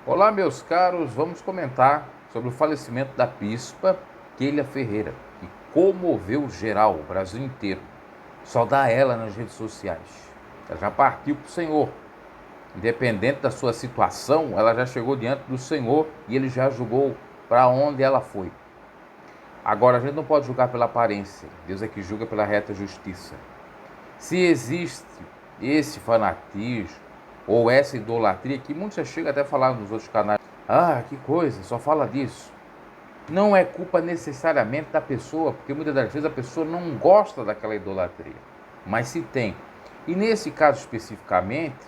Olá, meus caros, vamos comentar sobre o falecimento da bispa Kélia Ferreira, que comoveu geral, o Brasil inteiro. Só dá ela nas redes sociais. Ela já partiu para o Senhor. Independente da sua situação, ela já chegou diante do Senhor e ele já julgou para onde ela foi. Agora, a gente não pode julgar pela aparência. Deus é que julga pela reta justiça. Se existe esse fanatismo ou essa idolatria, que muitos já chegam até a falar nos outros canais, que coisa, só fala disso. Não é culpa necessariamente da pessoa, porque muitas das vezes a pessoa não gosta daquela idolatria, mas se tem. E nesse caso especificamente,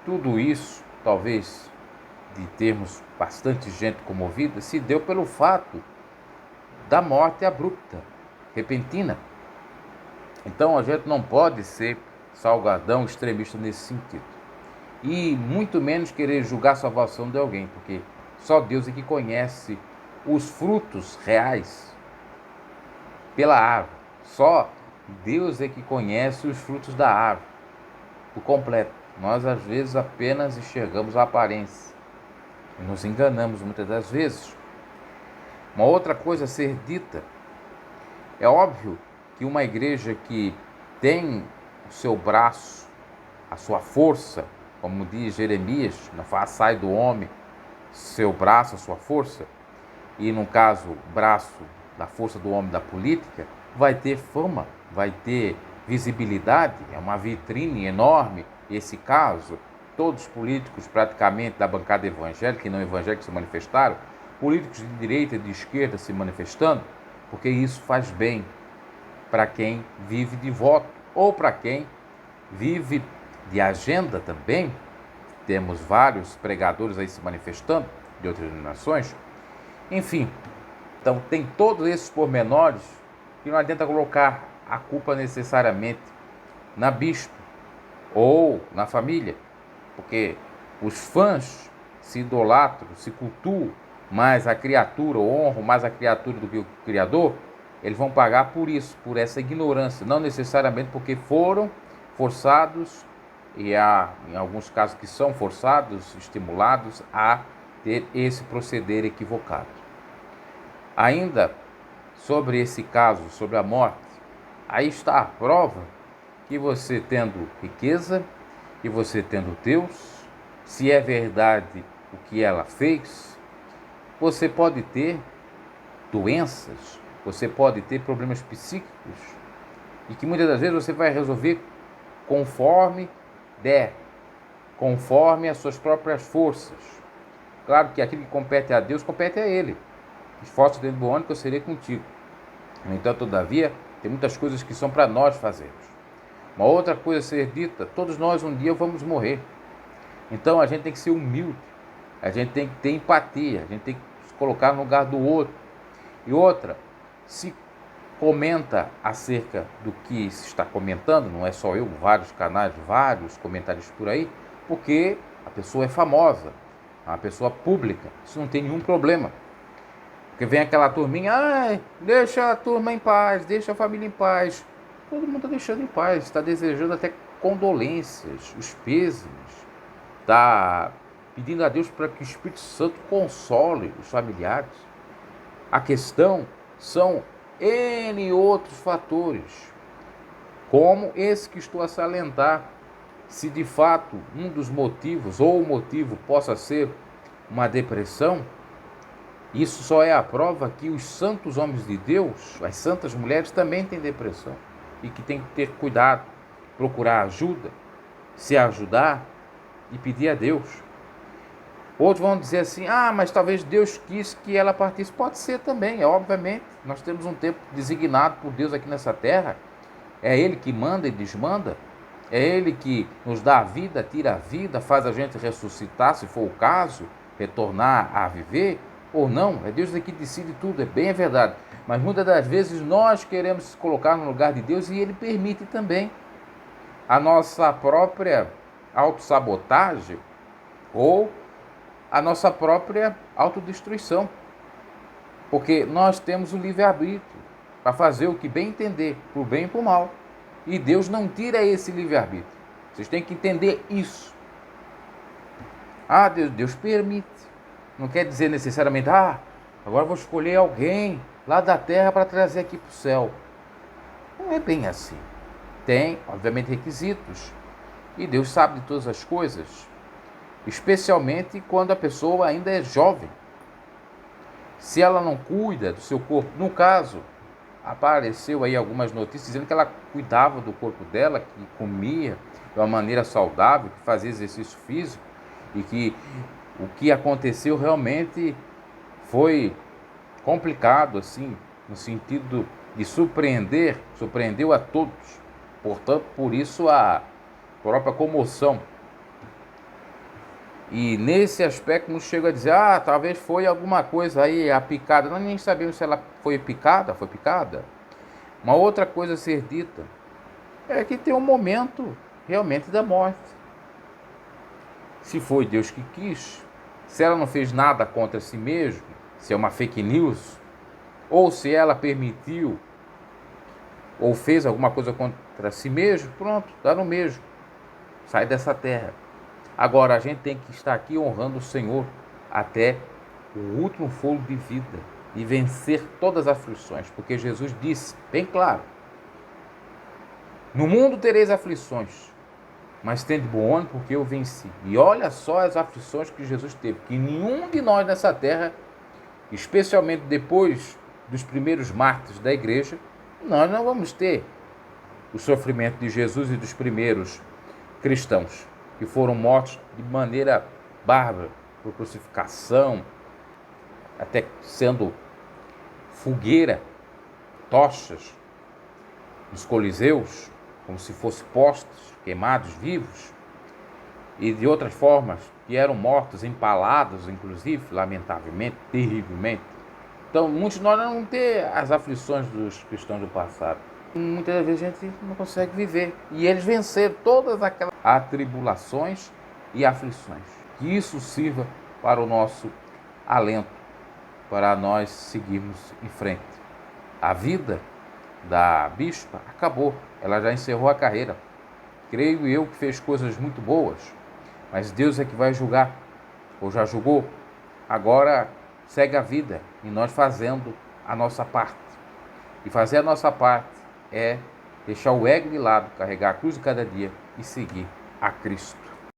tudo isso, talvez de termos bastante gente comovida, se deu pelo fato da morte abrupta, repentina. Então a gente não pode ser salgadão, extremista nesse sentido. E muito menos querer julgar a salvação de alguém, porque só Deus é que conhece os frutos reais pela árvore. Só Deus é que conhece os frutos da árvore por completo. Nós às vezes apenas enxergamos a aparência e nos enganamos muitas das vezes. Uma outra coisa a ser dita, é óbvio que uma igreja que tem o seu braço, a sua força, como diz Jeremias, não sai do homem seu braço, a sua força, e no caso, braço da força do homem da política, vai ter fama, vai ter visibilidade, é uma vitrine enorme. Esse caso, todos os políticos praticamente da bancada evangélica e não evangélica se manifestaram, políticos de direita e de esquerda se manifestando, porque isso faz bem para quem vive de voto ou para quem vive de agenda também. Temos vários pregadores aí se manifestando de outras denominações. Enfim, então tem todos esses pormenores que não adianta colocar a culpa necessariamente na bispa ou na família, porque os fãs se idolatram, se cultuam mais a criatura, honram mais a criatura do que o Criador. Eles vão pagar por isso, por essa ignorância, não necessariamente porque foram forçados, e há em alguns casos que são forçados, estimulados a ter esse proceder equivocado. Ainda sobre esse caso, sobre a morte, aí está a prova que você tendo riqueza, e você tendo Deus, se é verdade o que ela fez, você pode ter doenças, você pode ter problemas psíquicos, e que muitas das vezes você vai resolver conforme der, conforme as suas próprias forças. Claro que aquilo que compete a Deus, compete a Ele. Esforço dentro do bom ânimo que eu serei contigo. No entanto, todavia, tem muitas coisas que são para nós fazermos. Uma outra coisa a ser dita, todos nós um dia vamos morrer. Então a gente tem que ser humilde, a gente tem que ter empatia, a gente tem que se colocar no lugar do outro. E outra, se comenta acerca do que se está comentando, não é só eu, vários canais, vários comentários por aí, porque a pessoa é famosa, é uma pessoa pública, isso não tem nenhum problema. Porque vem aquela turminha, deixa a turma em paz, deixa a família em paz. Todo mundo está deixando em paz, está desejando até condolências, os pêsames, está pedindo a Deus para que o Espírito Santo console os familiares. A questão são N outros fatores, como esse que estou a salientar. Se de fato um dos motivos, ou o motivo possa ser uma depressão, isso só é a prova que os santos homens de Deus, as santas mulheres, também têm depressão e que tem que ter cuidado, procurar ajuda, se ajudar e pedir a Deus. Outros vão dizer assim, mas talvez Deus quis que ela partisse. Pode ser também, obviamente. Nós temos um tempo designado por Deus aqui nessa terra. É Ele que manda e desmanda. É Ele que nos dá a vida, tira a vida, faz a gente ressuscitar, se for o caso, retornar a viver ou não. É Deus que decide tudo, é verdade. Mas muitas das vezes nós queremos se colocar no lugar de Deus e Ele permite também a nossa própria autossabotagem ou a nossa própria autodestruição. Porque nós temos o livre-arbítrio para fazer o que bem entender, por bem e por mal. E Deus não tira esse livre-arbítrio. Vocês têm que entender isso. Deus permite. Não quer dizer necessariamente, agora vou escolher alguém lá da terra para trazer aqui para o céu. Não é bem assim. Tem, obviamente, requisitos. E Deus sabe de todas as coisas. Especialmente quando a pessoa ainda é jovem. Se ela não cuida do seu corpo, no caso, apareceu aí algumas notícias dizendo que ela cuidava do corpo dela, que comia de uma maneira saudável, que fazia exercício físico, e que o que aconteceu realmente foi complicado, assim, no sentido de surpreendeu a todos. Portanto, por isso a própria comoção. E nesse aspecto nos chega a dizer, talvez foi alguma coisa aí, a picada. Nós nem sabemos se ela foi picada. Uma outra coisa a ser dita é que tem um momento realmente da morte. Se foi Deus que quis, se ela não fez nada contra si mesma, se é uma fake news, ou se ela permitiu ou fez alguma coisa contra si mesmo, pronto, dá no mesmo. Sai dessa terra. Agora, a gente tem que estar aqui honrando o Senhor até o último fôlego de vida e vencer todas as aflições, porque Jesus disse, bem claro, no mundo tereis aflições, mas tende bom ânimo porque eu venci. E olha só as aflições que Jesus teve, que nenhum de nós nessa terra, especialmente depois dos primeiros mártires da igreja, nós não vamos ter o sofrimento de Jesus e dos primeiros cristãos, que foram mortos de maneira bárbara, por crucificação, até sendo fogueira, tochas nos coliseus, como se fossem postos, queimados vivos, e de outras formas, que eram mortos, empalados, inclusive, lamentavelmente, terrivelmente. Então, muitos de nós não vão ter as aflições dos cristãos do passado. Muitas vezes a gente não consegue viver. E eles venceram todas aquelas atribulações e aflições. Que isso sirva para o nosso alento, para nós seguirmos em frente. A vida da bispa acabou. Ela já encerrou a carreira. Creio eu que fez coisas muito boas. Mas Deus é que vai julgar. Ou já julgou. Agora segue a vida. E nós fazendo a nossa parte. E fazer a nossa parte é deixar o ego de lado, carregar a cruz de cada dia e seguir a Cristo.